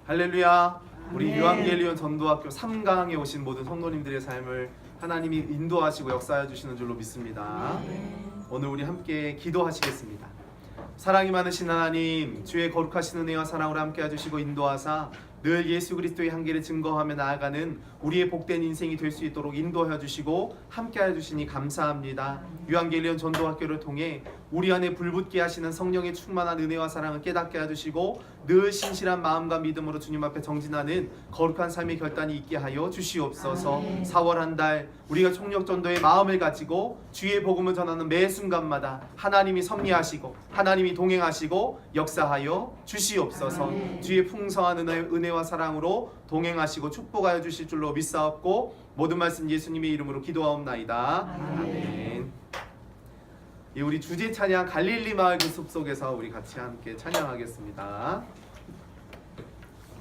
할렐루야. 우리 유한겔리온 전도학교 3강에 오신 모든 성도님들의 삶을 하나님이 인도하시고 역사해 주시는 줄로 믿습니다. 오늘 우리 함께 기도하시겠습니다. 사랑이 많으신 하나님, 주의 거룩하신 은혜와 사랑으로 함께 해주시고 인도하사 늘 예수 그리스도의 한계를 증거하며 나아가는 우리의 복된 인생이 될 수 있도록 인도해 주시고 함께 해주시니 감사합니다. 유한겔리온 전도학교를 통해 우리 안에 불붙게 하시는 성령의 충만한 은혜와 사랑을 깨닫게 해주시고 늘 신실한 마음과 믿음으로 주님 앞에 정진하는 거룩한 삶의 결단이 있게 하여 주시옵소서. 4월 한 달 우리가 총력전도의 마음을 가지고 주의 복음을 전하는 매 순간마다 하나님이 섭리하시고 하나님이 동행하시고 역사하여 주시옵소서. 주의 풍성한 은혜와 사랑으로 동행하시고 축복하여 주실 줄로 믿사옵고 모든 말씀 예수님의 이름으로 기도하옵나이다. 아멘. 우리 주제 찬양 갈릴리 마을 그 숲속에서 우리 같이 함께 찬양하겠습니다.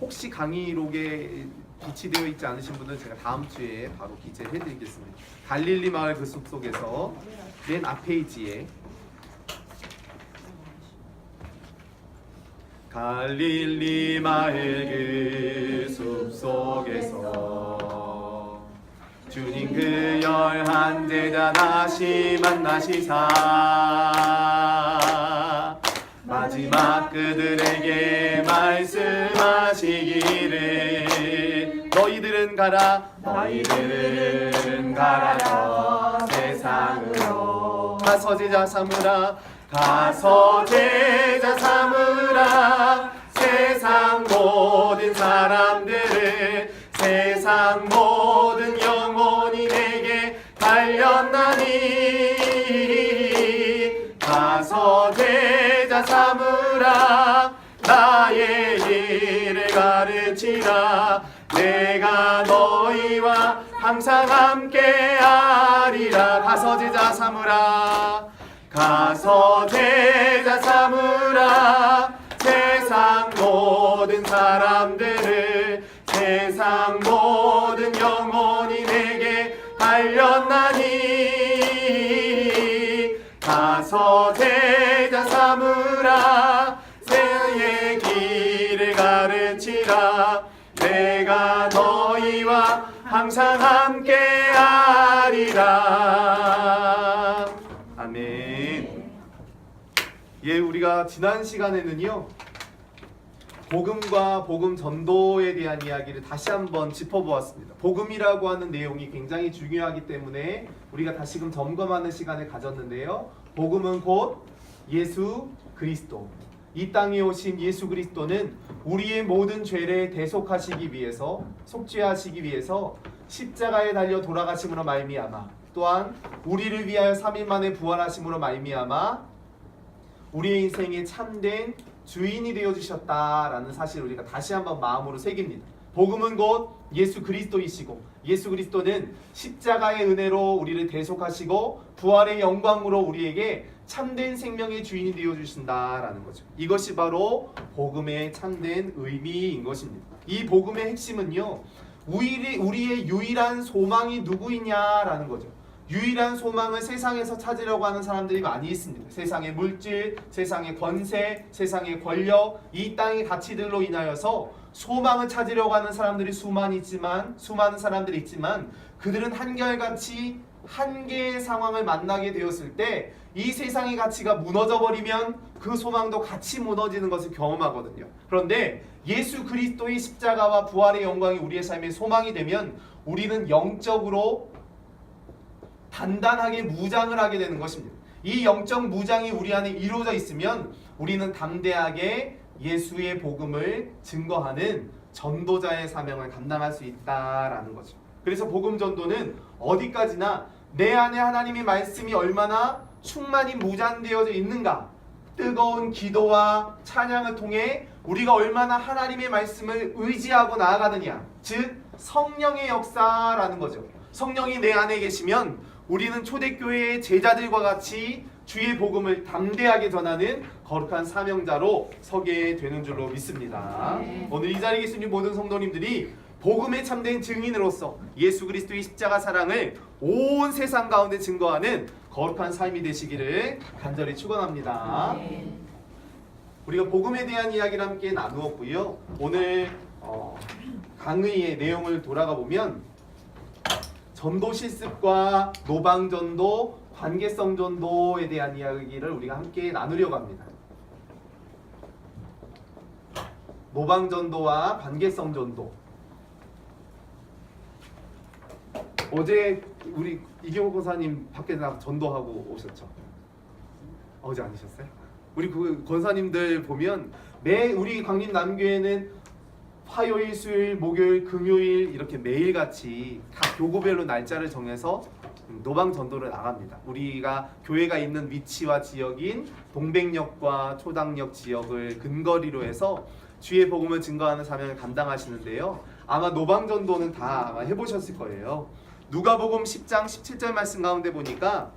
혹시 강의록에 비치되어 있지 않으신 분은 제가 다음 주에 바로 기재해 드리겠습니다. 갈릴리 마을 그 숲속에서 맨 앞 페이지에 갈릴리 마을 그 숲속에서 주님 그 열한 제자 다시 만나시사 마지막 그들에게 말씀하시기를 너희들은 가라 저 세상으로 가서 제자 삼으라 세상 모든 사람들을 세상 모든 영혼이 내게 달렸나니 가서 제자 삼으라 나의 길을 가르치라 내가 너희와 항상 함께하리라 가서 제자 삼으라 세상 모든 사람들을 세상 모든 영혼이 내게 달렸나니 가서 제자 삼으라 새의 길을 가르치라 내가 너희와 항상 함께하리라. 아멘. 우리가 지난 시간에는요 복음과 복음 전도에 대한 이야기를 다시 한번 짚어보았습니다. 복음이라고 하는 내용이 굉장히 중요하기 때문에 우리가 다시금 점검하는 시간을 가졌는데요. 복음은 곧 예수 그리스도, 이 땅에 오신 예수 그리스도는 우리의 모든 죄를 대속하시기 위해서, 속죄하시기 위해서 십자가에 달려 돌아가심으로 말미암아 또한 우리를 위하여 3일 만에 부활하심으로 말미암아 우리의 인생에 참된 주인이 되어주셨다라는 사실을 우리가 다시 한번 마음으로 새깁니다. 복음은 곧 예수 그리스도이시고 예수 그리스도는 십자가의 은혜로 우리를 대속하시고 부활의 영광으로 우리에게 참된 생명의 주인이 되어주신다라는 거죠. 이것이 바로 복음의 참된 의미인 것입니다. 이 복음의 핵심은요 우리의 유일한 소망이 누구이냐라는 거죠. 유일한 소망을 세상에서 찾으려고 하는 사람들이 많이 있습니다. 세상의 물질, 세상의 권세, 세상의 권력, 이 땅의 가치들로 인하여서 소망을 찾으려고 하는 사람들이 수많은 사람들이 있지만 그들은 한결같이 한계의 상황을 만나게 되었을 때 이 세상의 가치가 무너져 버리면 그 소망도 같이 무너지는 것을 경험하거든요. 그런데 예수 그리스도의 십자가와 부활의 영광이 우리의 삶의 소망이 되면 우리는 영적으로 단단하게 무장을 하게 되는 것입니다. 이 영적 무장이 우리 안에 이루어져 있으면 우리는 담대하게 예수의 복음을 증거하는 전도자의 사명을 감당할 수 있다라는 거죠. 그래서 복음 전도는 어디까지나 내 안에 하나님의 말씀이 얼마나 충만히 무장되어져 있는가, 뜨거운 기도와 찬양을 통해 우리가 얼마나 하나님의 말씀을 의지하고 나아가느냐, 즉 성령의 역사라는 거죠. 성령이 내 안에 계시면 우리는 초대교회의 제자들과 같이 주의 복음을 담대하게 전하는 거룩한 사명자로 서게 되는 줄로 믿습니다. 오늘 이 자리에 계신 모든 성도님들이 복음에 참된 증인으로서 예수 그리스도의 십자가 사랑을 온 세상 가운데 증거하는 거룩한 삶이 되시기를 간절히 축원합니다. 네. 우리가 복음에 대한 이야기를 함께 나누었고요. 오늘 강의의 내용을 돌아가 보면 전도 실습과 노방 전도, 관계성 전도에 대한 이야기를 우리가 함께 나누려고 합니다. 노방 전도와 관계성 전도. 어제 우리 이경호 권사님 밖에 나가 전도하고 오셨죠? 어제 아니셨어요? 우리 그 권사님들 보면 우리 광림남교회는 화요일, 수요일, 목요일, 금요일 이렇게 매일같이 각 교구별로 날짜를 정해서 노방 전도를 나갑니다. 우리가 교회가 있는 위치와 지역인 동백역과 초당역 지역을 근거리로 해서 주의 복음을 증거하는 사명을 감당하시는데요. 아마 노방 전도는 다 아마 해보셨을 거예요. 누가복음 10장 17절 말씀 가운데 보니까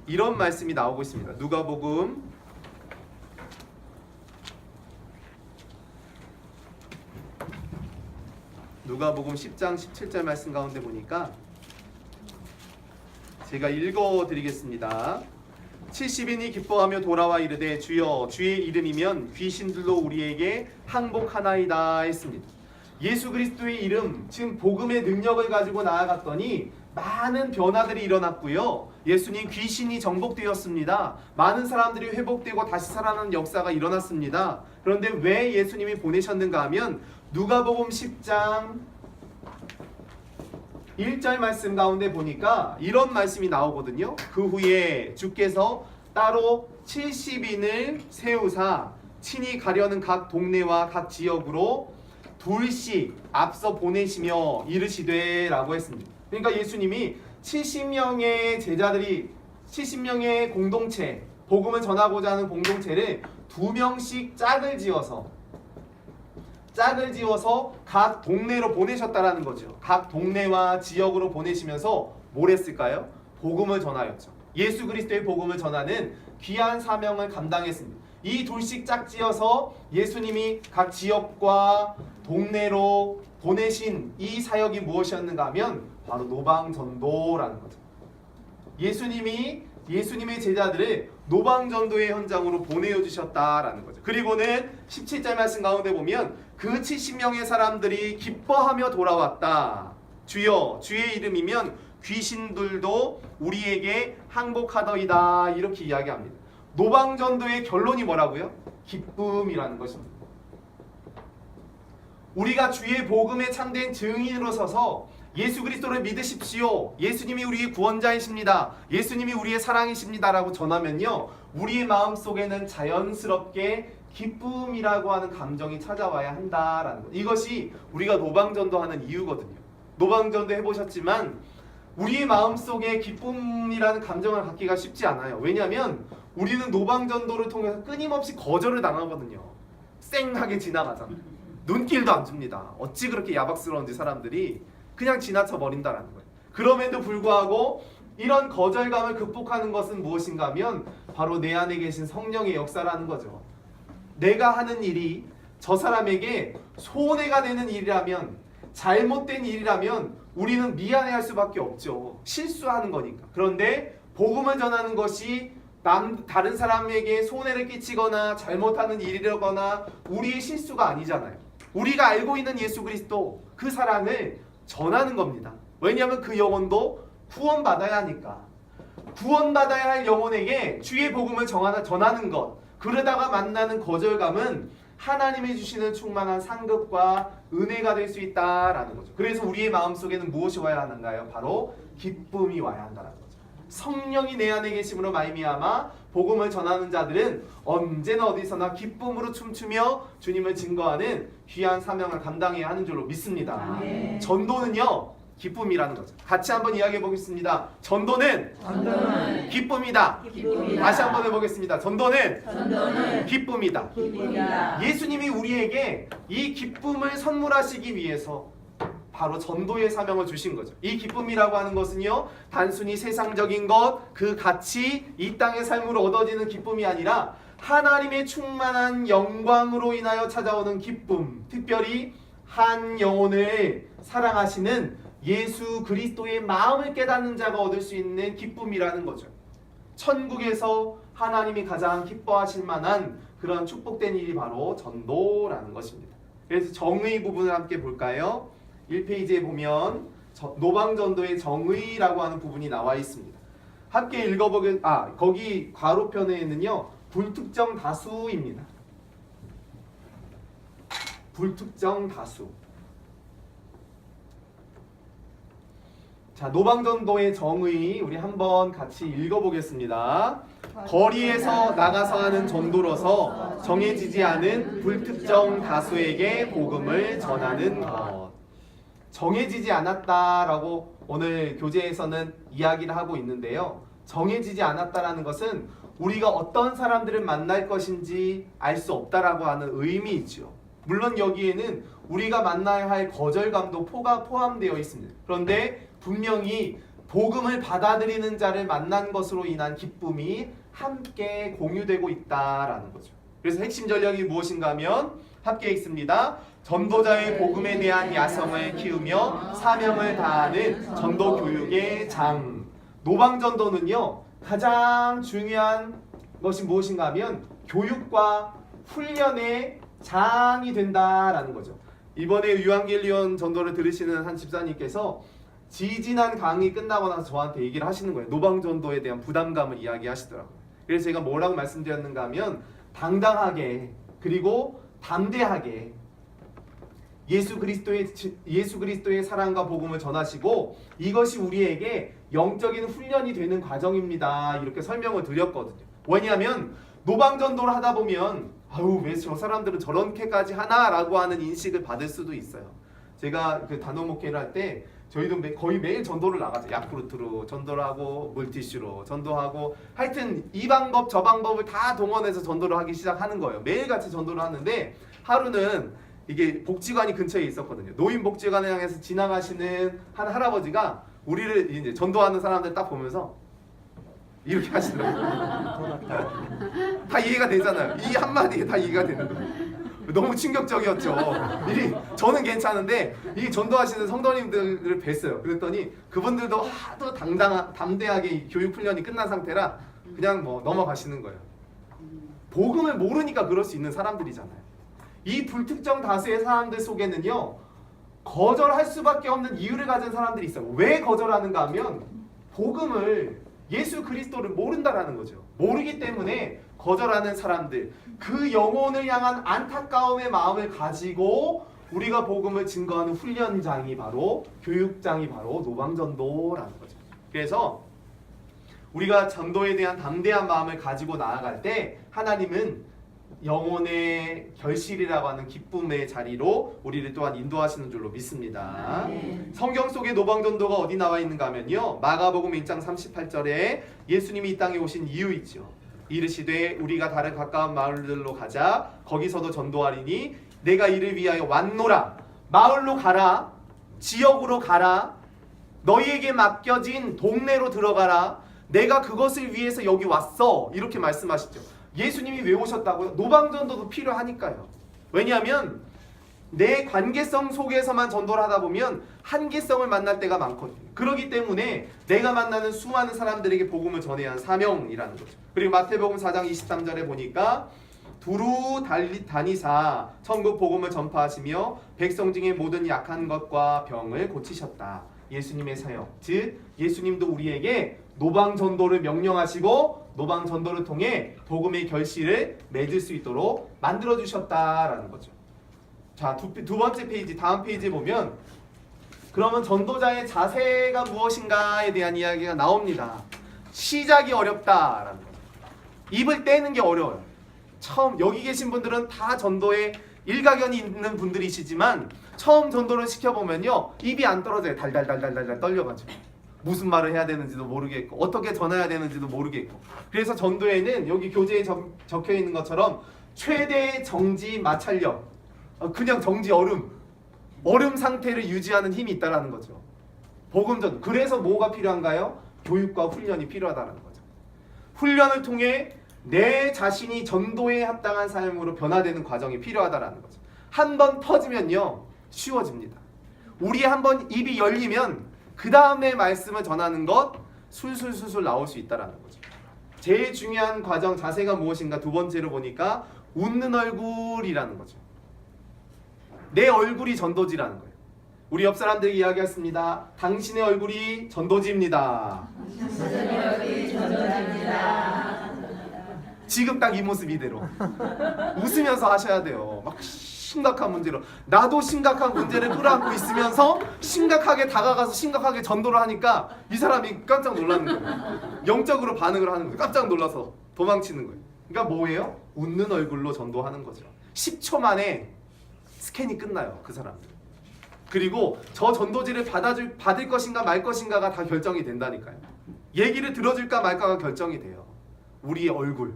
이런 말씀이 나오고 있습니다. 누가복음 10장 17절 말씀 가운데 보니까 제가 읽어드리겠습니다. 70인이 기뻐하며 돌아와 이르되 주여 주의 이름이면 귀신들도 우리에게 항복하나이다 했습니다. 예수 그리스도의 이름, 지금 복음의 능력을 가지고 나아갔더니 많은 변화들이 일어났고요. 예수님 귀신이 정복되었습니다. 많은 사람들이 회복되고 다시 살아나는 역사가 일어났습니다. 그런데 왜 예수님이 보내셨는가 하면 누가복음 10장 1절 말씀 가운데 보니까 이런 말씀이 나오거든요. 그 후에 주께서 따로 70인을 세우사 친히 가려는 각 동네와 각 지역으로 둘씩 앞서 보내시며 이르시되 라고 했습니다. 그러니까 예수님이 70명의 제자들이 70명의 공동체, 복음을 전하고자 하는 공동체를 2명씩 짝을 지어서 각 동네로 보내셨다라는 거죠. 각 동네와 지역으로 보내시면서 뭘 했을까요? 복음을 전하였죠. 예수 그리스도의 복음을 전하는 귀한 사명을 감당했습니다. 이 둘씩 짝지어서 예수님이 각 지역과 동네로 보내신 이 사역이 무엇이었는가 하면 바로 노방전도라는 거죠. 예수님의 제자들을 노방전도의 현장으로 보내주셨다라는 거죠. 그리고는 17절 말씀 가운데 보면 그 70명의 사람들이 기뻐하며 돌아왔다. 주여 주의 이름이면 귀신들도 우리에게 항복하더이다. 이렇게 이야기합니다. 노방전도의 결론이 뭐라고요? 기쁨이라는 것입니다. 우리가 주의 복음에 참된 증인으로 서서 예수 그리스도를 믿으십시오. 예수님이 우리의 구원자이십니다. 예수님이 우리의 사랑이십니다. 라고 전하면요. 우리의 마음속에는 자연스럽게 기쁨이라고 하는 감정이 찾아와야 한다라는 것. 이것이 우리가 노방전도하는 이유거든요. 노방전도 해보셨지만 우리의 마음속에 기쁨이라는 감정을 갖기가 쉽지 않아요. 왜냐하면 우리는 노방전도를 통해서 끊임없이 거절을 당하거든요. 쌩하게 지나가잖아요. 눈길도 안 줍니다. 어찌 그렇게 야박스러운지 사람들이 그냥 지나쳐 버린다라는 거예요. 그럼에도 불구하고 이런 거절감을 극복하는 것은 무엇인가 하면 바로 내 안에 계신 성령의 역사라는 거죠. 내가 하는 일이 저 사람에게 손해가 되는 일이라면, 잘못된 일이라면 우리는 미안해할 수밖에 없죠. 실수하는 거니까. 그런데 복음을 전하는 것이 다른 사람에게 손해를 끼치거나 잘못하는 일이거나 우리의 실수가 아니잖아요. 우리가 알고 있는 예수 그리스도, 그 사랑을 전하는 겁니다. 왜냐하면 그 영혼도 구원받아야 하니까. 구원받아야 할 영혼에게 주의 복음을 전하는 것, 그러다가 만나는 거절감은 하나님이 주시는 충만한 상급과 은혜가 될 수 있다라는 거죠. 그래서 우리의 마음속에는 무엇이 와야 하는가요? 바로 기쁨이 와야 한다는 거죠. 성령이 내 안에 계심으로 말미암아 복음을 전하는 자들은 언제나 어디서나 기쁨으로 춤추며 주님을 증거하는 귀한 사명을 감당해야 하는 줄로 믿습니다. 전도는요, 기쁨이라는 거죠. 같이 한번 이야기해 보겠습니다. 전도는 기쁨이다. 다시 한번 해보겠습니다. 전도는 기쁨이다. 예수님이 우리에게 이 기쁨을 선물하시기 위해서 바로 전도의 사명을 주신 거죠. 이 기쁨이라고 하는 것은요, 단순히 세상적인 것, 그 가치, 이 땅의 삶으로 얻어지는 기쁨이 아니라 하나님의 충만한 영광으로 인하여 찾아오는 기쁨, 특별히 한 영혼을 사랑하시는 예수 그리스도의 마음을 깨닫는 자가 얻을 수 있는 기쁨이라는 거죠. 천국에서 하나님이 가장 기뻐하실 만한 그런 축복된 일이 바로 전도라는 것입니다. 그래서 정의 부분을 함께 볼까요? 1페이지에 보면 노방전도의 정의라고 하는 부분이 나와 있습니다. 함께 거기 괄호편에는요, 불특정 다수입니다. 불특정 다수. 자, 노방전도의 정의 우리 한번 같이 읽어보겠습니다. 거리에서 나가서 하는 전도로서 정해지지 않은 불특정 다수에게 복음을 전하는 것. 정해지지 않았다라고 오늘 교재에서는 이야기를 하고 있는데요. 정해지지 않았다라는 것은 우리가 어떤 사람들을 만날 것인지 알 수 없다라고 하는 의미이죠. 물론 여기에는 우리가 만나야 할 거절감도 포함되어 있습니다. 그런데 분명히 복음을 받아들이는 자를 만난 것으로 인한 기쁨이 함께 공유되고 있다라는 거죠. 그래서 핵심 전략이 무엇인가 하면 함께 읽습니다. 전도자의 복음에 대한 야성을 키우며 사명을 다하는 전도 교육의 장. 노방전도는요, 가장 중요한 것이 무엇인가 하면 교육과 훈련의 장이 된다라는 거죠. 이번에 유한겔리온 전도를 들으시는 한 집사님께서 지지난 강의 끝나고 나서 저한테 얘기를 하시는 거예요. 노방전도에 대한 부담감을 이야기하시더라고요. 그래서 제가 뭐라고 말씀드렸는가 하면 당당하게 그리고 담대하게 예수 그리스도의 사랑과 복음을 전하시고 이것이 우리에게 영적인 훈련이 되는 과정입니다. 이렇게 설명을 드렸거든요. 왜냐하면 노방전도를 하다 보면 왜 저 사람들은 저렇게까지 하나라고 하는 인식을 받을 수도 있어요. 제가 그 단호 목회를 할 때 저희도 거의 매일 전도를 나가죠. 야쿠르트로 전도를 하고 물티슈로 전도하고 하여튼 이 방법 저 방법을 다 동원해서 전도를 하기 시작하는 거예요. 매일같이 전도를 하는데 하루는 이게 복지관이 근처에 있었거든요. 노인복지관을 향해서 지나가시는 한 할아버지가 우리를 이제 전도하는 사람들 딱 보면서 이렇게 하시더라고요. 다 이해가 되잖아요. 이 한마디에 다 이해가 되는 거예요. 너무 충격적이었죠. 저는 괜찮은데 이 전도하시는 성도님들을 뵀어요. 그랬더니 그분들도 하도 담대하게 교육 훈련이 끝난 상태라 그냥 넘어가시는 거예요. 복음을 모르니까 그럴 수 있는 사람들이잖아요. 이 불특정 다수의 사람들 속에는요, 거절할 수밖에 없는 이유를 가진 사람들이 있어요. 왜 거절하는가 하면 복음을 예수 그리스도를 모른다라는 거죠. 모르기 때문에 거절하는 사람들, 그 영혼을 향한 안타까움의 마음을 가지고 우리가 복음을 증거하는 훈련장이 바로 교육장이 바로 노방전도라는 거죠. 그래서 우리가 전도에 대한 담대한 마음을 가지고 나아갈 때 하나님은 영혼의 결실이라고 하는 기쁨의 자리로 우리를 또한 인도하시는 줄로 믿습니다. 성경 속에 노방전도가 어디 나와 있는가 하면요, 마가복음 1장 38절에 예수님이 이 땅에 오신 이유 있죠. 이르시되 우리가 다른 가까운 마을들로 가자. 거기서도 전도하리니 내가 이를 위하여 왔노라. 마을로 가라. 지역으로 가라. 너희에게 맡겨진 동네로 들어가라. 내가 그것을 위해서 여기 왔어. 이렇게 말씀하시죠. 예수님이 왜 오셨다고요? 노방전도도 필요하니까요. 왜냐하면 내 관계성 속에서만 전도를 하다 보면 한계성을 만날 때가 많거든요. 그렇기 때문에 내가 만나는 수많은 사람들에게 복음을 전해야 하는 사명이라는 거죠. 그리고 마태복음 4장 23절에 보니까 두루 다니사 천국 복음을 전파하시며 백성 중에 모든 약한 것과 병을 고치셨다. 예수님의 사역, 즉 예수님도 우리에게 노방전도를 명령하시고 노방전도를 통해 복음의 결실을 맺을 수 있도록 만들어주셨다라는 거죠. 자, 두 번째 페이지, 다음 페이지에 보면 그러면 전도자의 자세가 무엇인가에 대한 이야기가 나옵니다. 시작이 어렵다라는 거죠. 입을 떼는 게 어려워요. 처음 여기 계신 분들은 다 전도에 일가견이 있는 분들이시지만 처음 전도를 시켜보면요, 입이 안 떨어져요. 달달달달달 떨려가지고 무슨 말을 해야 되는지도 모르겠고 어떻게 전해야 되는지도 모르겠고. 그래서 전도에는 여기 교재에 적혀 있는 것처럼 최대 정지 마찰력, 그냥 정지 얼음 상태를 유지하는 힘이 있다라는 거죠. 복음전. 그래서 뭐가 필요한가요? 교육과 훈련이 필요하다는 거죠. 훈련을 통해 내 자신이 전도에 합당한 삶으로 변화되는 과정이 필요하다라는 거죠. 한 번 터지면요, 쉬워집니다. 우리 한번 입이 열리면 그 다음에 말씀을 전하는 것 술술술술 나올 수 있다라는 거죠. 제일 중요한 과정 자세가 무엇인가 두 번째로 보니까 웃는 얼굴이라는 거죠. 내 얼굴이 전도지라는 거예요. 우리 옆 사람들이 이야기했습니다. 당신의 얼굴이 전도지입니다. 당신의 얼굴이 전도지입니다. 지금 딱 이 모습 이대로 웃으면서 하셔야 돼요. 막 심각한 문제로 나도 심각한 문제를 끌어안고 있으면서 심각하게 다가가서 심각하게 전도를 하니까 이 사람이 깜짝 놀라는 거예요. 영적으로 반응을 하는 거예요. 깜짝 놀라서 도망치는 거예요. 그러니까 뭐예요? 웃는 얼굴로 전도하는 거죠. 10초 만에 스캔이 끝나요. 그 사람들. 그리고 저 전도지를 받을 것인가 말 것인가가 다 결정이 된다니까요. 얘기를 들어줄까 말까가 결정이 돼요. 우리의 얼굴,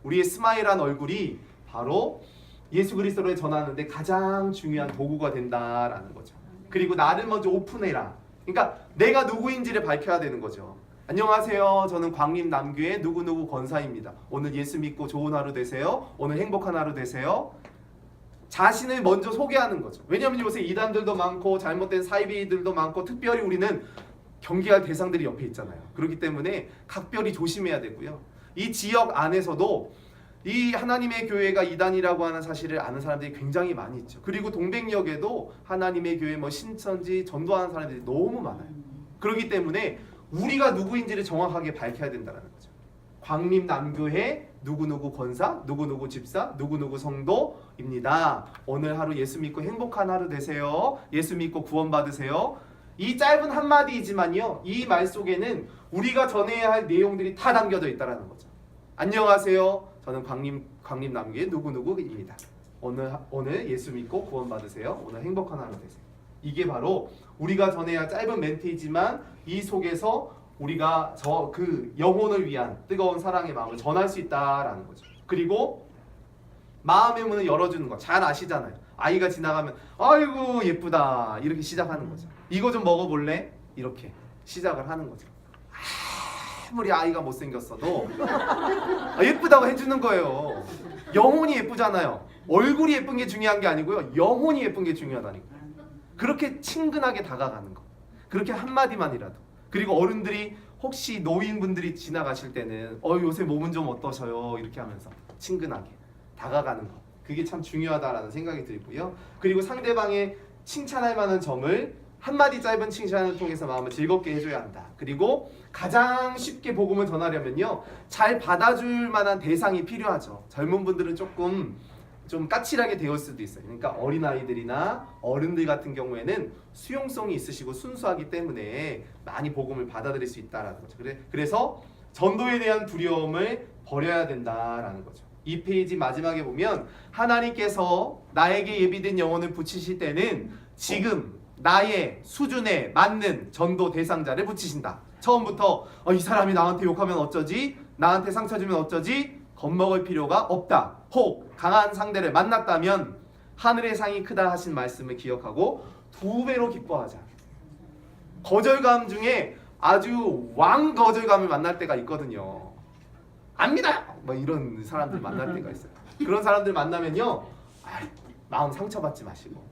우리의 스마일한 얼굴이 바로 예수 그리스도를 전하는데 가장 중요한 도구가 된다라는 거죠. 그리고 나를 먼저 오픈해라. 그러니까 내가 누구인지를 밝혀야 되는 거죠. 안녕하세요. 저는 광림남교회 누구누구 권사입니다. 오늘 예수 믿고 좋은 하루 되세요. 오늘 행복한 하루 되세요. 자신을 먼저 소개하는 거죠. 왜냐하면 요새 이단들도 많고 잘못된 사이비들도 많고 특별히 우리는 경계할 대상들이 옆에 있잖아요. 그렇기 때문에 각별히 조심해야 되고요. 이 지역 안에서도 이 하나님의 교회가 이단이라고 하는 사실을 아는 사람들이 굉장히 많이 있죠. 그리고 동백역에도 하나님의 교회 뭐 신천지 전도하는 사람들이 너무 많아요. 그렇기 때문에 우리가 누구인지를 정확하게 밝혀야 된다는 거죠. 광림남교회 누구누구 권사, 누구누구 집사, 누구누구 성도입니다. 오늘 하루 예수 믿고 행복한 하루 되세요. 예수 믿고 구원 받으세요. 이 짧은 한마디이지만요, 이 말 속에는 우리가 전해야 할 내용들이 다 담겨져 있다는 거죠. 안녕하세요. 저는 광림남교회 누구누구입니다. 오늘 예수 믿고 구원 받으세요. 오늘 행복한 하루 되세요. 이게 바로 우리가 전해야 할 짧은 멘트이지만 이 속에서 우리가 그 영혼을 위한 뜨거운 사랑의 마음을 전할 수 있다라는 거죠. 그리고 마음의 문을 열어주는 거 잘 아시잖아요. 아이가 지나가면 아이고 예쁘다 이렇게 시작하는 거죠. 이거 좀 먹어볼래? 이렇게 시작을 하는 거죠. 아무리 아이가 못생겼어도 예쁘다고 해주는 거예요. 영혼이 예쁘잖아요. 얼굴이 예쁜 게 중요한 게 아니고요. 영혼이 예쁜 게 중요하다니까. 그렇게 친근하게 다가가는 거. 그렇게 한마디만이라도. 그리고 어른들이 혹시 노인분들이 지나가실 때는 요새 몸은 좀 어떠셔요? 이렇게 하면서 친근하게 다가가는 거. 그게 참 중요하다라는 생각이 들고요. 그리고 상대방의 칭찬할 만한 점을 한마디 짧은 칭찬을 통해서 마음을 즐겁게 해줘야 한다. 그리고 가장 쉽게 복음을 전하려면요, 잘 받아줄 만한 대상이 필요하죠. 젊은 분들은 좀 까칠하게 되었을 수도 있어요. 그러니까 어린아이들이나 어른들 같은 경우에는 수용성이 있으시고 순수하기 때문에 많이 복음을 받아들일 수 있다라는 거죠. 그래서 전도에 대한 두려움을 버려야 된다라는 거죠. 이 페이지 마지막에 보면 하나님께서 나에게 예비된 영혼을 붙이실 때는 지금 나의 수준에 맞는 전도 대상자를 붙이신다. 처음부터 이 사람이 나한테 욕하면 어쩌지? 나한테 상처 주면 어쩌지? 겁먹을 필요가 없다. 혹 강한 상대를 만났다면 하늘의 상이 크다 하신 말씀을 기억하고 2배로 기뻐하자. 거절감 중에 아주 왕거절감을 만날 때가 있거든요. 압니다! 뭐 이런 사람들 만날 때가 있어요. 그런 사람들 만나면요, 마음 상처받지 마시고,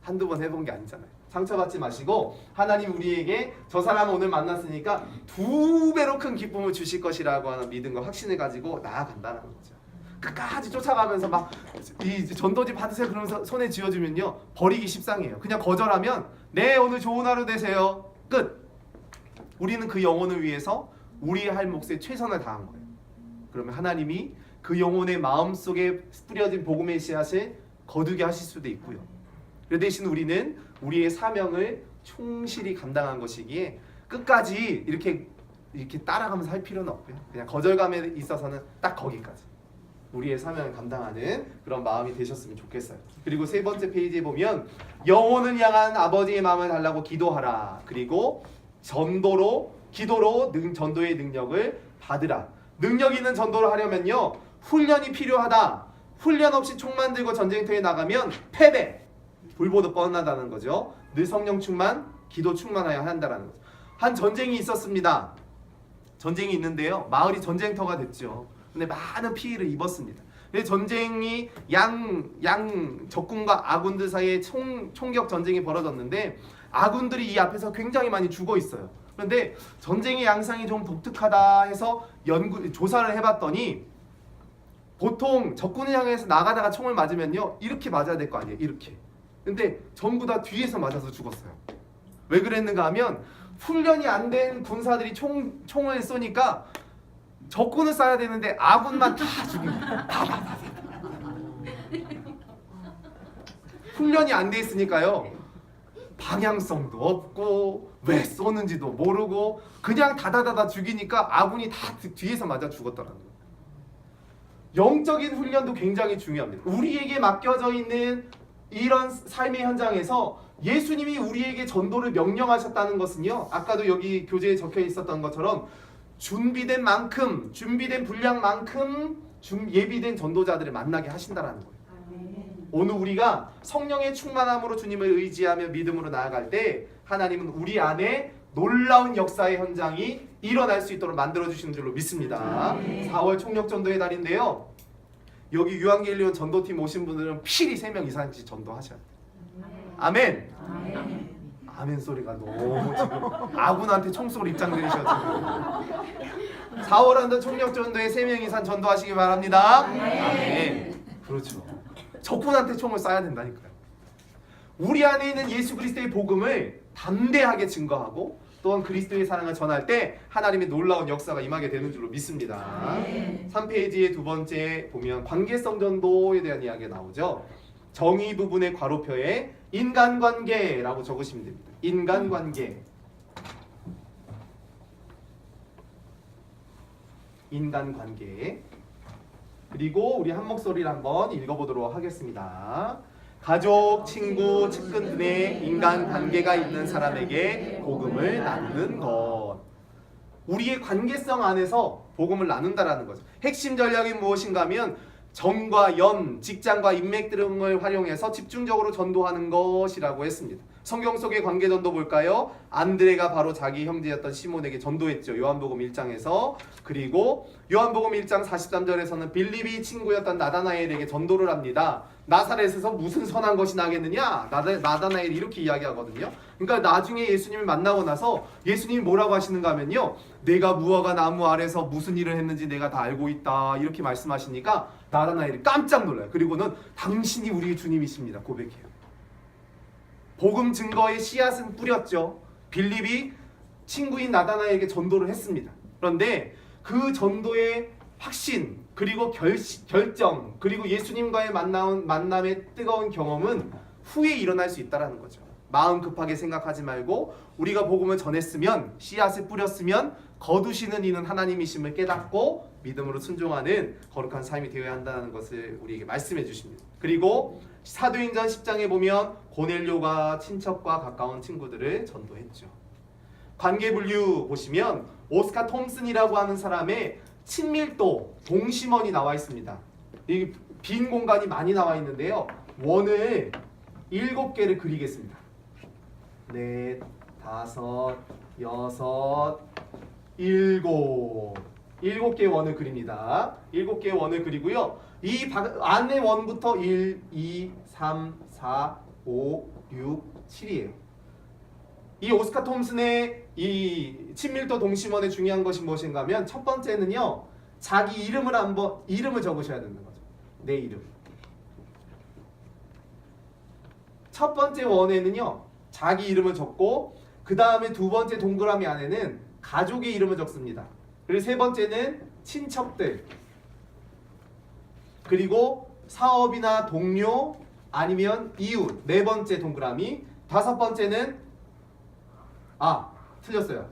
한두 번 해본 게 아니잖아요. 상처받지 마시고 하나님 우리에게 저 사람을 오늘 만났으니까 2배로 큰 기쁨을 주실 것이라고 하는 믿음과 확신을 가지고 나아간다는 거죠. 끝까지 쫓아가면서 막 이 전도지 받으세요 그러면서 손에 쥐어주면요, 버리기 십상이에요. 그냥 거절하면 네 오늘 좋은 하루 되세요. 끝. 우리는 그 영혼을 위해서 우리의 할 몫에 최선을 다한 거예요. 그러면 하나님이 그 영혼의 마음속에 뿌려진 복음의 씨앗을 거두게 하실 수도 있고요. 그 대신 우리는 우리의 사명을 충실히 감당한 것이기에 끝까지 이렇게 따라가면서 할 필요는 없고요. 그냥 거절감에 있어서는 딱 거기까지 우리의 사명을 감당하는 그런 마음이 되셨으면 좋겠어요. 그리고 3번째 페이지에 보면 영혼을 향한 아버지의 마음을 달라고 기도하라. 그리고 기도로 전도의 능력을 받으라. 능력 있는 전도를 하려면요, 훈련이 필요하다. 훈련 없이 총 만들고 전쟁터에 나가면 패배. 불보듯 뻔하다는 거죠. 늘 성령 충만, 기도 충만하여야 한다는 거죠. 한 전쟁이 있었습니다. 전쟁이 있는데요, 마을이 전쟁터가 됐죠. 근데 많은 피해를 입었습니다. 근데 전쟁이 적군과 아군들 사이에 총격 전쟁이 벌어졌는데 아군들이 이 앞에서 굉장히 많이 죽어 있어요. 그런데 전쟁의 양상이 좀 독특하다 해서 조사를 해봤더니 보통 적군을 향해서 나가다가 총을 맞으면요 이렇게 맞아야 될 거 아니에요. 이렇게. 근데 전부 다 뒤에서 맞아서 죽었어요. 왜 그랬는가 하면 훈련이 안 된 군사들이 총을 쏘니까 적군을 쏴야 되는데 아군만 다 죽인 거예요. 다. 훈련이 안 돼 있으니까요. 방향성도 없고 왜 쏘는지도 모르고 그냥 다다다다 죽이니까 아군이 다 뒤에서 맞아 죽었더라는 거예요. 영적인 훈련도 굉장히 중요합니다. 우리에게 맡겨져 있는 이런 삶의 현장에서 예수님이 우리에게 전도를 명령하셨다는 것은요. 아까도 여기 교재에 적혀 있었던 것처럼 준비된 만큼, 준비된 분량만큼 예비된 전도자들을 만나게 하신다라는 거예요. 오늘 우리가 성령의 충만함으로 주님을 의지하며 믿음으로 나아갈 때 하나님은 우리 안에 놀라운 역사의 현장이 일어날 수 있도록 만들어주시는 줄로 믿습니다. 4월 총력전도의 달인데요. 여기 유한겔리온 전도팀 오신 분들은 필히 3명 이상씩 전도하셔야 돼요. 아멘. 아멘 소리가 너무 지금 아군한테 총쏘를 입장 들이셔 지금. 4월 한도 총력전도에 3명 이상 전도하시기 바랍니다. 아멘. 그렇죠. 적군한테 총을 쏴야 된다니까요. 우리 안에 있는 예수 그리스도의 복음을 담대하게 증거하고 또한 그리스도의 사랑을 전할 때 하나님의 놀라운 역사가 임하게 되는 줄로 믿습니다. 3페이지의 두 번째 보면 관계성 전도에 대한 이야기가 나오죠. 정의 부분의 괄호표에 인간관계라고 적으시면 됩니다. 인간관계. 인간관계. 그리고 우리 한 목소리를 한번 읽어보도록 하겠습니다. 가족, 친구, 측근 등의 인간관계가 있는 사람에게 복음을 나누는 것. 우리의 관계성 안에서 복음을 나눈다라는 거죠. 핵심 전략이 무엇인가 하면 정과 연, 직장과 인맥 등을 활용해서 집중적으로 전도하는 것이라고 했습니다. 성경 속의 관계 전도 볼까요? 안드레가 바로 자기 형제였던 시몬에게 전도했죠. 요한복음 1장에서. 그리고 요한복음 1장 43절에서는 빌립이 친구였던 나다나엘에게 전도를 합니다. 나사렛에서 무슨 선한 것이 나겠느냐? 나다나엘이 이렇게 이야기하거든요. 그러니까 나중에 예수님을 만나고 나서 예수님이 뭐라고 하시는가 하면요. 내가 무화과 나무 아래서 무슨 일을 했는지 내가 다 알고 있다. 이렇게 말씀하시니까 나다나엘이 깜짝 놀라요. 그리고는 당신이 우리의 주님이십니다. 고백해요. 복음 증거의 씨앗은 뿌렸죠. 빌립이 친구인 나다나엘에게 전도를 했습니다. 그런데 그 전도의 확신 그리고 결정 그리고 예수님과의 만남의 뜨거운 경험은 후에 일어날 수 있다는 거죠. 마음 급하게 생각하지 말고 우리가 복음을 전했으면 씨앗을 뿌렸으면 거두시는 이는 하나님이심을 깨닫고 믿음으로 순종하는 거룩한 삶이 되어야 한다는 것을 우리에게 말씀해 주십니다. 그리고 사도행전 10장에 보면 고넬료가 친척과 가까운 친구들을 전도했죠. 관계분류 보시면 오스카 톰슨이라고 하는 사람의 친밀도 동심원이 나와 있습니다. 이 빈 공간이 많이 나와 있는데요. 원을 7개를 그리겠습니다. 4, 5, 6, 7 7개의 원을 그립니다. 7개의 원을 그리고요. 이 안의 원부터 1, 2, 3, 4, 5, 6, 7이에요. 이 오스카 톰슨의 이 친밀도 동심원의 중요한 것이 무엇인가 하면 첫 번째는요. 자기 이름을 적으셔야 되는 거죠. 내 이름. 첫 번째 원에는요. 자기 이름을 적고 그 다음에 두 번째 동그라미 안에는 가족의 이름을 적습니다. 그리고 세 번째는 친척들 그리고 사업이나 동료 아니면 이웃 네 번째 동그라미 다섯 번째는 틀렸어요.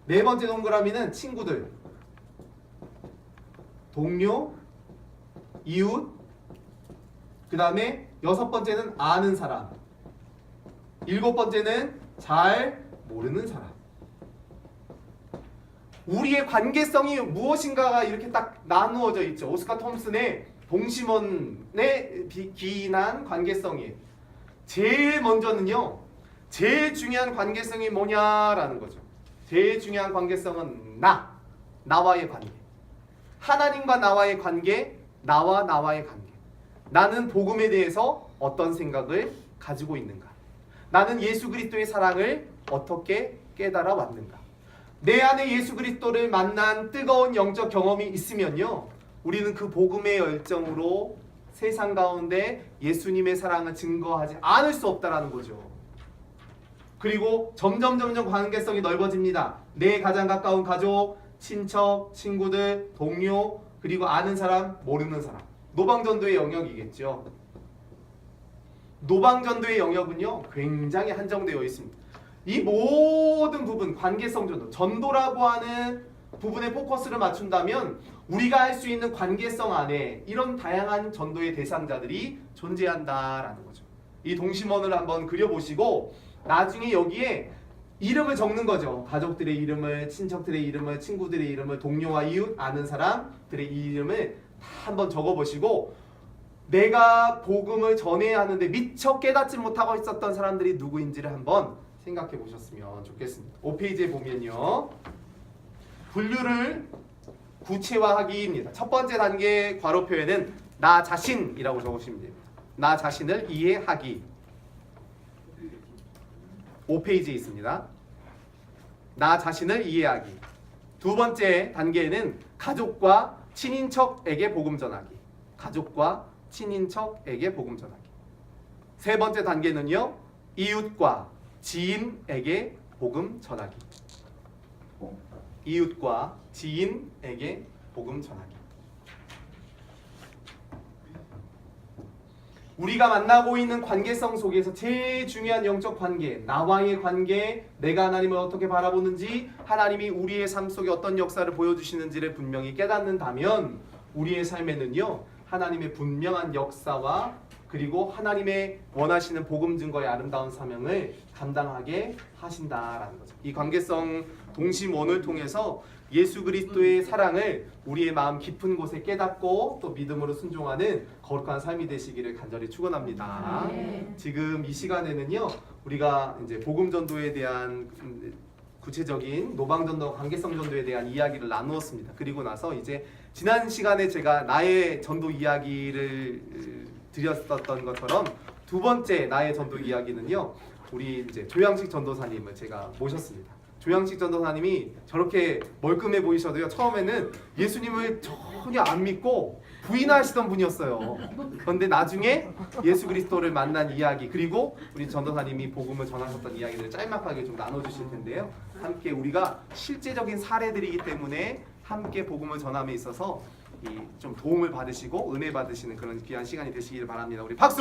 네 번째 동그라미는 친구들 동료 이웃 그 다음에 여섯 번째는 아는 사람 일곱 번째는 잘 모르는 사람. 우리의 관계성이 무엇인가가 이렇게 딱 나누어져 있죠. 오스카 톰슨의 동심원의 기인한 관계성이에요. 제일 먼저는요. 제일 중요한 관계성이 뭐냐라는 거죠. 제일 중요한 관계성은 나와의 관계. 하나님과 나와의 관계, 나와의 관계. 나는 복음에 대해서 어떤 생각을 가지고 있는가? 나는 예수 그리스도의 사랑을 어떻게 깨달아 왔는가? 내 안에 예수 그리스도를 만난 뜨거운 영적 경험이 있으면요, 우리는 그 복음의 열정으로 세상 가운데 예수님의 사랑을 증거하지 않을 수 없다라는 거죠. 그리고 점점 관계성이 넓어집니다. 내 가장 가까운 가족, 친척, 친구들, 동료, 그리고 아는 사람, 모르는 사람. 노방전도의 영역이겠죠. 노방전도의 영역은요, 굉장히 한정되어 있습니다. 이 모든 부분, 관계성 전도, 전도라고 하는 부분에 포커스를 맞춘다면 우리가 할 수 있는 관계성 안에 이런 다양한 전도의 대상자들이 존재한다라는 거죠. 이 동심원을 한번 그려보시고 나중에 여기에 이름을 적는 거죠. 가족들의 이름을, 친척들의 이름을, 친구들의 이름을, 동료와 이웃, 아는 사람들의 이름을 다 한번 적어보시고 내가 복음을 전해야 하는데 미처 깨닫지 못하고 있었던 사람들이 누구인지를 한번 생각해 보셨으면 좋겠습니다. 5페이지에 보면요, 분류를 구체화하기입니다. 첫 번째 단계 괄호 표현은 나 자신이라고 적으시면 됩니다. 나 자신을 이해하기. 5페이지에 있습니다. 나 자신을 이해하기. 두 번째 단계에는 가족과 친인척에게 복음 전하기. 가족과 친인척에게 복음 전하기. 세 번째 단계는요, 이웃과 지인에게 복음 전하기. 이웃과 지인에게 복음 전하기. 우리가 만나고 있는 관계성 속에서 제일 중요한 영적 관계, 나와의 관계, 내가 하나님을 어떻게 바라보는지, 하나님이 우리의 삶 속에 어떤 역사를 보여주시는지를 분명히 깨닫는다면 우리의 삶에는요, 하나님의 분명한 역사와 그리고 하나님의 원하시는 복음 증거의 아름다운 사명을 감당하게 하신다라는 거죠. 이 관계성 동심원을 통해서 예수 그리스도의 사랑을 우리의 마음 깊은 곳에 깨닫고 또 믿음으로 순종하는 거룩한 삶이 되시기를 간절히 축원합니다. 지금 이 시간에는요, 우리가 이제 복음 전도에 대한 구체적인 노방전도, 관계성 전도에 대한 이야기를 나누었습니다. 그리고 나서 이제 지난 시간에 제가 나의 전도 이야기를 드렸었던 것처럼 두 번째 나의 전도 이야기는요, 우리 이제 조양식 전도사님을 제가 모셨습니다. 조양식 전도사님이 저렇게 멀끔해 보이셔도요, 처음에는 예수님을 전혀 안 믿고 부인하시던 분이었어요. 그런데 나중에 예수 그리스도를 만난 이야기, 그리고 우리 전도사님이 복음을 전하셨던 이야기들을 짤막하게 좀 나눠주실 텐데요, 함께 우리가 실제적인 사례들이기 때문에 함께 복음을 전함에 있어서 좀 도움을 받으시고 은혜 받으시는 그런 귀한 시간이 되시기를 바랍니다. 우리 박수!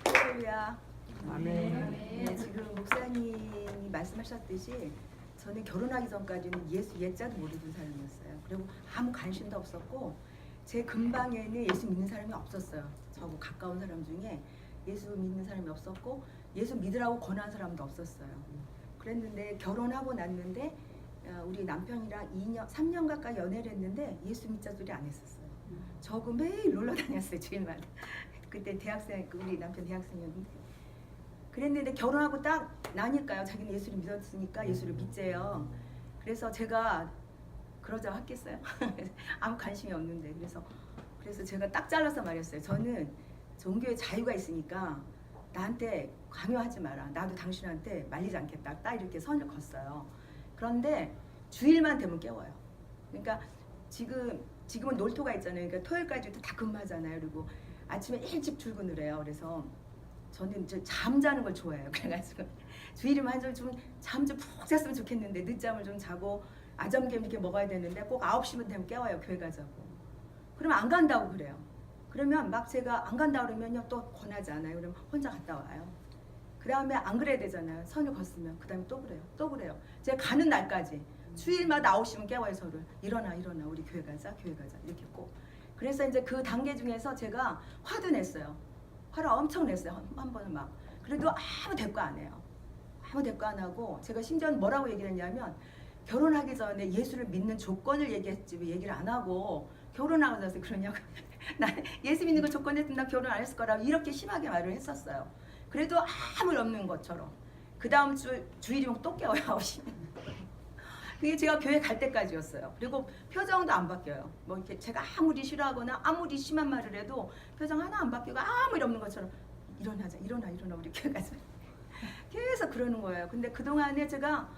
할렐루야. 아멘. 네, 지금 목사님이 말씀하셨듯이 저는 결혼하기 전까지는 예수 예자도 모르던 사람이었어요. 그리고 아무 관심도 없었고 제 근방에는 예수 믿는 사람이 없었어요. 저하고 가까운 사람 중에 예수 믿는 사람이 없었고 예수 믿으라고 권한 사람도 없었어요. 그랬는데 결혼하고 났는데 우리 남편이랑 3년 가까이 연애를 했는데 예수 믿자 소리 안 했었어요. 저하고 매일 놀러 다녔어요, 주일마다. 그때 대학생, 우리 남편 대학생이었는데 그랬는데 결혼하고 딱 나니까요, 자기는 예수를 믿었으니까 예수를 믿재요. 그래서 제가 그러자고 했겠어요? 아무 관심이 없는데. 그래서 제가 딱 잘라서 말했어요. 저는 종교에 자유가 있으니까 나한테 강요하지 마라. 나도 당신한테 말리지 않겠다. 딱 이렇게 선을 걷어요. 그런데 주일만 되면 깨워요. 그러니까 지금은 놀토가 있잖아요. 그러니까 토요일까지도 다 근무하잖아요. 그리고 아침에 일찍 출근을 해요. 그래서 저는 이제 잠자는 걸 좋아해요. 그래가지고 주일이면 한절 좀 잠 좀 푹 잤으면 좋겠는데 늦잠을 좀 자고 아점겸 이렇게 먹어야 되는데 꼭 9시면 되면 깨워요. 교회 가자고. 그러면 안 간다고 그래요. 그러면 막 제가 안 간다고 그러면요, 또 권하지 않아요. 그러면 혼자 갔다 와요. 그 다음에 안 그래야 되잖아요. 선을 걷으면 그 다음에 또 그래요. 제가 가는 날까지 주일마다 9시면 깨워요. 저를. 일어나 우리 교회 가자 이렇게 꼭. 그래서 이제 그 단계 중에서 제가 화도 냈어요. 화를 엄청 냈어요. 한 번은 막. 그래도 아무 대꾸 안 해요. 아무 대꾸 안 하고 제가 심지어는 뭐라고 얘기를 했냐면 결혼하기 전에 예수를 믿는 조건을 얘기했지 왜 얘기를 안 하고 결혼하고 나서 그러냐고. 나 예수 믿는 거 조건했으면 나 결혼 안 했을 거라고 이렇게 심하게 말을 했었어요. 그래도 아무 일 없는 것처럼. 그 다음 주일이면 또 깨워요. 9시면. 그게 제가 교회 갈 때까지였어요. 그리고 표정도 안 바뀌어요. 뭐 이렇게 제가 아무리 싫어하거나 아무리 심한 말을 해도 표정 하나 안 바뀌고 아무 일 없는 것처럼 일어나자, 일어나 이렇게 해가지고 계속 그러는 거예요. 근데 그 동안에 제가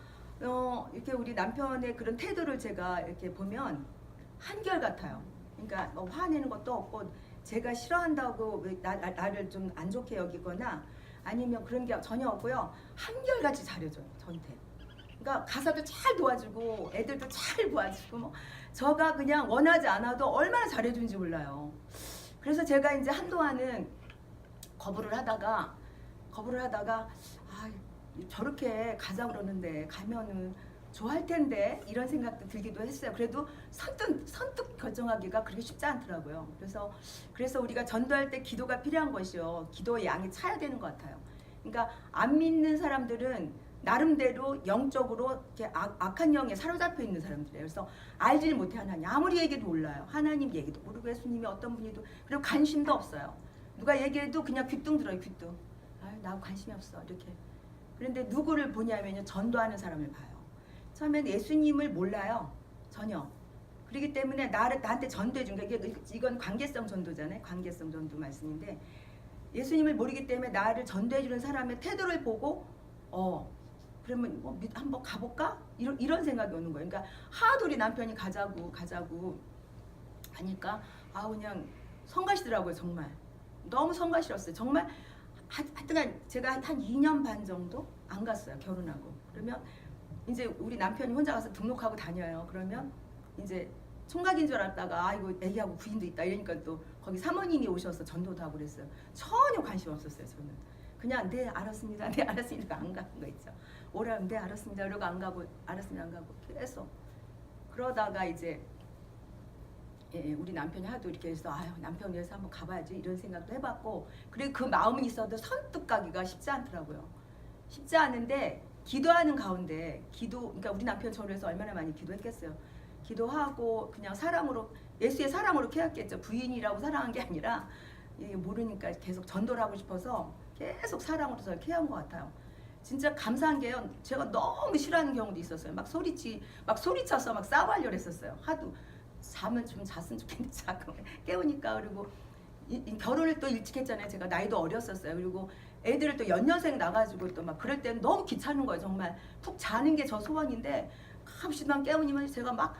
이렇게 우리 남편의 그런 태도를 제가 이렇게 보면 한결 같아요. 그러니까 뭐 화내는 것도 없고 제가 싫어한다고 나를 좀 안 좋게 여기거나 아니면 그런 게 전혀 없고요. 한결같이 잘해줘요, 저한테. 그러니까 가사도 잘 도와주고 애들도 잘 도와주고 뭐 저가 그냥 원하지 않아도 얼마나 잘해주는지 몰라요. 그래서 제가 이제 한동안은 거부를 하다가 아 저렇게 가자 그러는데 가면은 좋아할 텐데 이런 생각도 들기도 했어요. 그래도 선뜻 결정하기가 그렇게 쉽지 않더라고요. 그래서 우리가 전도할 때 기도가 필요한 것이요. 기도의 양이 차야 되는 것 같아요. 그러니까 안 믿는 사람들은 나름대로 영적으로 이렇게 악한 영에 사로잡혀 있는 사람들이에요. 그래서 알지를 못해 하나님. 아무리 얘기도 몰라요. 하나님 얘기도 모르고 예수님이 어떤 분이도 그리고 관심도 없어요. 누가 얘기해도 그냥 귀뚱 들어요. 귀뚱. 아유 나 관심이 없어 이렇게. 그런데 누구를 보냐면요. 전도하는 사람을 봐요. 처음엔 예수님을 몰라요. 전혀. 그렇기 때문에 나한테 전도해 준 게 이건 관계성 전도잖아요. 관계성 전도 말씀인데 예수님을 모르기 때문에 나를 전도해 주는 사람의 태도를 보고 그러면 뭐 한번 가볼까? 이런 생각이 오는 거예요. 그러니까 하도 우리 남편이 가자고 하니까 그냥 성가시더라고요. 정말 너무 성가시렸어요. 정말 하여튼간 제가 한 2년 반 정도 안 갔어요. 결혼하고. 그러면 이제 우리 남편이 혼자 가서 등록하고 다녀요. 그러면 이제 총각인 줄 알았다가 이거 애기하고 부인도 있다 이러니까 또 거기 사모님이 오셔서 전도도 하고 그랬어요. 전혀 관심 없었어요. 저는 그냥 네 알았습니다. 네 알았습니다. 안 가는 거 있죠. 오라면 네 알았습니다. 그러고 안 가고 알았습니다. 안 가고 계속 그러다가 이제 우리 남편이 하도 이렇게 해서 남편 위해서 한번 가봐야지 이런 생각도 해봤고 그리고 그 마음이 있어도 선뜻 가기가 쉽지 않더라고요. 쉽지 않은데 기도하는 가운데 그러니까 우리 남편 저를 위해서 얼마나 많이 기도했겠어요. 기도하고 그냥 사랑으로 예수의 사랑으로 케어했겠죠. 부인이라고 사랑한 게 아니라 모르니까 계속 전도를 하고 싶어서 계속 사랑으로 저를 케어한 것 같아요. 진짜 감사한 게요. 제가 너무 싫어하는 경우도 있었어요. 막 소리쳐서 막 싸우려고 했었어요. 하도 잠은 좀 잤으면 좋겠는데 자꾸 깨우니까. 그리고 결혼을 또 일찍 했잖아요. 제가 나이도 어렸었어요. 그리고 애들을 또 연년생 나가지고 또 막 그럴 때는 너무 귀찮은 거예요. 정말 푹 자는 게 저 소원인데 가끔씩만 깨우니면 제가 막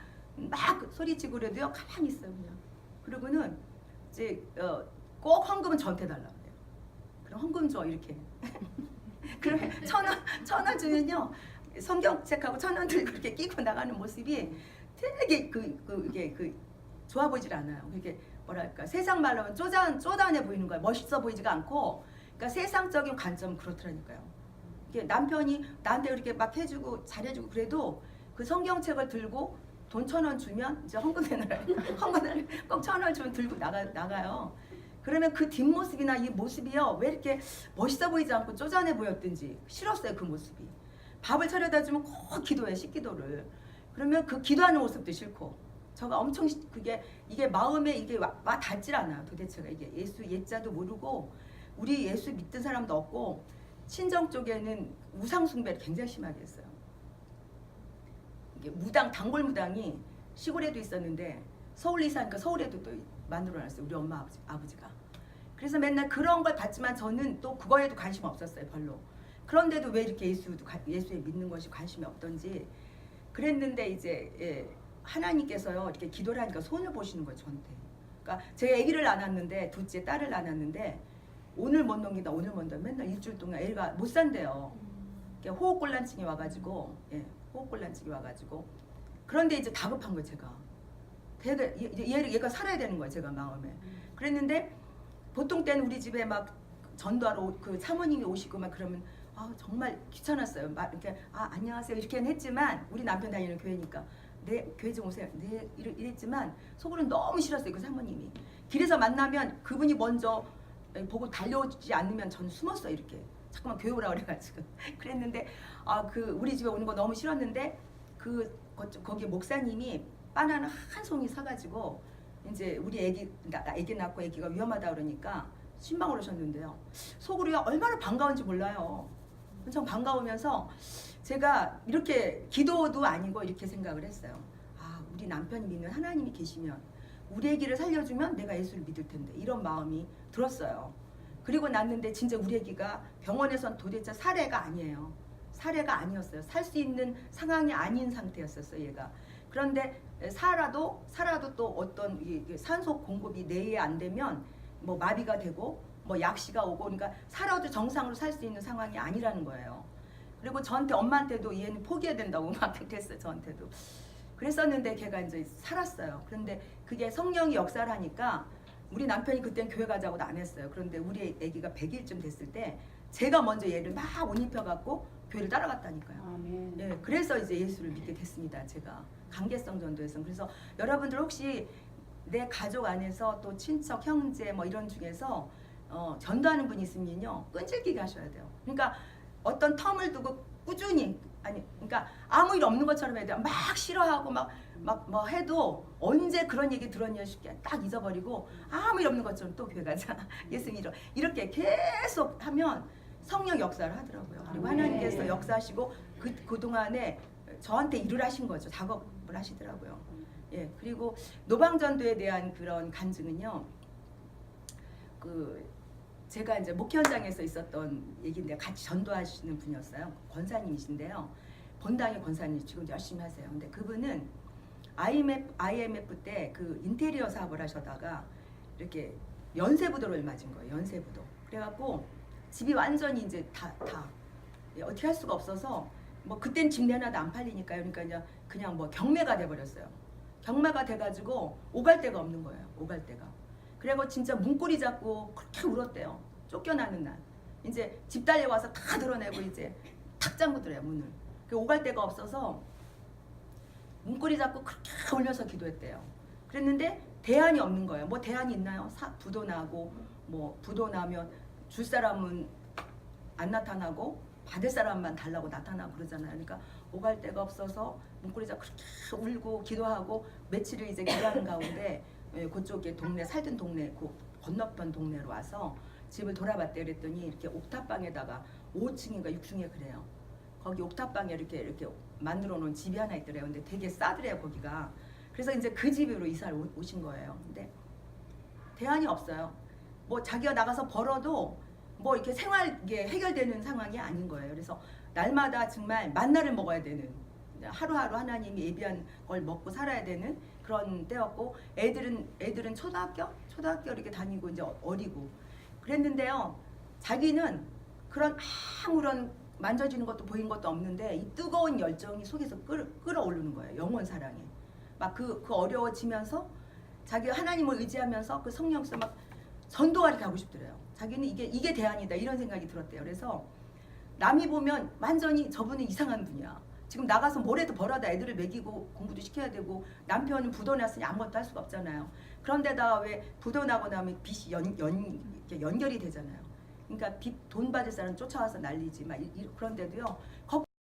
소리치고 그래도요 가만히 있어요 그냥. 그리고는 이제 꼭 헌금은 저한테 달라고 그래요. 그럼 헌금 줘 이렇게. 그러면 1,000원 주면요 성경책하고 1,000원 들고 이렇게 끼고 나가는 모습이 되게 이게 좋아 보이질 않아요. 이게 뭐랄까 세상 말로 하면 쪼잔해 보이는 거예요. 멋있어 보이지가 않고. 그러니까 세상적인 관점은 그렇더라니까요. 이게 남편이 나한테 이렇게 막 해주고 잘해주고 그래도 그 성경책을 들고 돈 1,000원 주면 이제 헌금 내놔요. 헌금을 꼭 1,000원 주면 들고 나가요. 그러면 그 뒷모습이나 이 모습이요 왜 이렇게 멋있어 보이지 않고 쪼잔해 보였든지 싫었어요. 그 모습이. 밥을 차려다 주면 꼭 기도해 식기도를. 그러면 그 기도하는 모습도 싫고 저가 엄청 이게 마음에 이게 와 닿질 않아요. 도대체가 이게 예수 예자도 모르고 우리 예수 믿던 사람도 없고 친정 쪽에는 우상 숭배를 굉장히 심하게 했어요. 이게 단골 무당이 시골에도 있었는데 서울에 사니까 서울에도 또 만들어놨어요. 우리 엄마 아버지가. 그래서 맨날 그런 걸 봤지만 저는 또 그거에도 관심 없었어요. 별로. 그런데도 왜 이렇게 예수에 믿는 것이 관심이 없던지 그랬는데 이제 하나님께서요 이렇게 기도를 하니까 손을 보시는 거예요. 저한테. 그러니까 제가 아기를 낳았는데 둘째 딸을 낳았는데 오늘 못 넘긴다 오늘 못 넘긴다 맨날 일주일 동안 애가 못 산대요. 호흡곤란증이 와가지고 호흡곤란증이 와가지고 그런데 이제 다급한 거예요. 제가 얘가 살아야 되는 거예요. 제가 마음에. 그랬는데 보통 때는 우리 집에 막 전도하러 그 사모님이 오시고 막 그러면 정말 귀찮았어요. 막 이렇게 안녕하세요 이렇게는 했지만 우리 남편 다니는 교회니까 네 교회 좀 오세요. 네 이랬지만 속으로는 너무 싫었어요. 그 사모님이 길에서 만나면 그분이 먼저 보고 달려오지 않으면 저는 숨었어요. 이렇게 잠깐만 교회 오라 그래가지고 그랬는데 우리 집에 오는 거 너무 싫었는데 거기 목사님이 바나나 한 송이 사가지고 이제 우리 애기 낳고 애기가 위험하다 그러니까 신방을 오셨는데요. 속으로요 얼마나 반가운지 몰라요. 엄청 반가우면서 제가 이렇게 기도도 아니고 이렇게 생각을 했어요. 우리 남편이 믿는 하나님이 계시면 우리 애기를 살려주면 내가 예수를 믿을 텐데 이런 마음이 들었어요. 그리고 났는데 진짜 우리 애기가 병원에선 도대체 사례가 아니에요. 사례가 아니었어요. 살 수 있는 상황이 아닌 상태였었어요, 얘가. 그런데 살아도 또 어떤 산소 공급이 뇌에 안 되면 뭐 마비가 되고 뭐 약시가 오고, 그러니까 살아도 정상으로 살 수 있는 상황이 아니라는 거예요. 그리고 저한테 엄마한테도 얘는 포기해야 된다고 막 그랬어요, 저한테도. 그랬었는데 걔가 이제 살았어요. 그런데 그게 성령이 역사를 하니까 우리 남편이 그땐 교회 가자고도 안 했어요. 그런데 우리 아기가 100일쯤 됐을 때 제가 먼저 얘를 막 옷 입혀갖고 교회를 따라갔다니까요. 아멘. 네, 그래서 이제 예수를 믿게 됐습니다. 제가 강계성 전도에서. 그래서 여러분들 혹시 내 가족 안에서 또 친척, 형제 뭐 이런 중에서 전도하는 분이 있으면요, 끈질기게 하셔야 돼요. 그러니까 어떤 텀을 두고 꾸준히, 그러니까 아무 일 없는 것처럼 해야 돼요. 막 싫어하고 막 뭐 해도 언제 그런 얘기 들었냐 싶게 딱 잊어버리고 아무 일 없는 것처럼 또 교회 가자. 예수 믿어. 이렇게 계속 하면 성령 역사를 하더라고요. 그리고 아멘. 하나님께서 역사하시고 그동안에 저한테 일을 하신 거죠. 작업을 하시더라고요. 예, 그리고 노방전도에 대한 그런 간증은요, 제가 이제 목회 현장에서 있었던 얘기인데 같이 전도하시는 분이었어요. 권사님이신데요. 본당의 권사님 지금 열심히 하세요. 근데 그분은 IMF 때 그 인테리어 사업을 하셔다가 이렇게 연쇄부도를 맞은 거예요. 연쇄부도. 그래갖고 집이 완전히 이제 다 어떻게 할 수가 없어서 뭐 그땐 집 내놔도 안 팔리니까요. 그러니까 이제 그냥 뭐 경매가 돼버렸어요. 경매가 돼가지고 오갈 데가 없는 거예요. 오갈 데가. 그리고 진짜 문고리 잡고 그렇게 울었대요. 쫓겨나는 날. 이제 집 달려와서 다 드러내고 이제 탁 잠그더래요, 문을. 그 오갈 데가 없어서 문고리 잡고 그렇게 울면서 기도했대요. 그랬는데 대안이 없는 거예요. 뭐 대안이 있나요? 부도 나고 뭐 부도 나면 줄 사람은 안 나타나고 받을 사람만 달라고 나타나고 그러잖아요. 그러니까 오갈 데가 없어서 문고리 잡고 그렇게 울고 기도하고 며칠을 이제 기도하는 가운데 그쪽에 동네, 살던 동네, 그 건너편 동네로 와서 집을 돌아봤대. 그랬더니 이렇게 옥탑방에다가 5층인가 6층에 그래요. 거기 옥탑방에 이렇게 만들어 놓은 집이 하나 있더래요. 근데 되게 싸더래요, 거기가. 그래서 이제 그 집으로 이사를 오신 거예요. 근데 대안이 없어요. 뭐 자기가 나가서 벌어도 뭐 이렇게 생활 이게 해결되는 상황이 아닌 거예요. 그래서 날마다 정말 만나를 먹어야 되는, 하루하루 하나님이 예비한 걸 먹고 살아야 되는 그런 때였고, 애들은 초등학교 이렇게 다니고 이제 어리고 그랬는데요. 자기는 그런 아무런 만져지는 것도 보인 것도 없는데 이 뜨거운 열정이 속에서 끌어오르는 거예요. 영원 사랑이 막 그 어려워지면서 자기가 하나님을 의지하면서 그 성령께서 막 전도하러 가고 싶더래요. 자기는 이게 대안이다 이런 생각이 들었대요. 그래서 남이 보면 완전히 저분은 이상한 분이야. 지금 나가서 뭐래도 벌어다 애들을 먹이고 공부도 시켜야 되고, 남편은 부도 났으니 아무것도 할 수가 없잖아요. 그런데다가 왜 부도 나고 나면 빚이 연결이 되잖아요. 그러니까 돈 받을 사람 쫓아와서 난리지 막 그런데도요, 거꾸로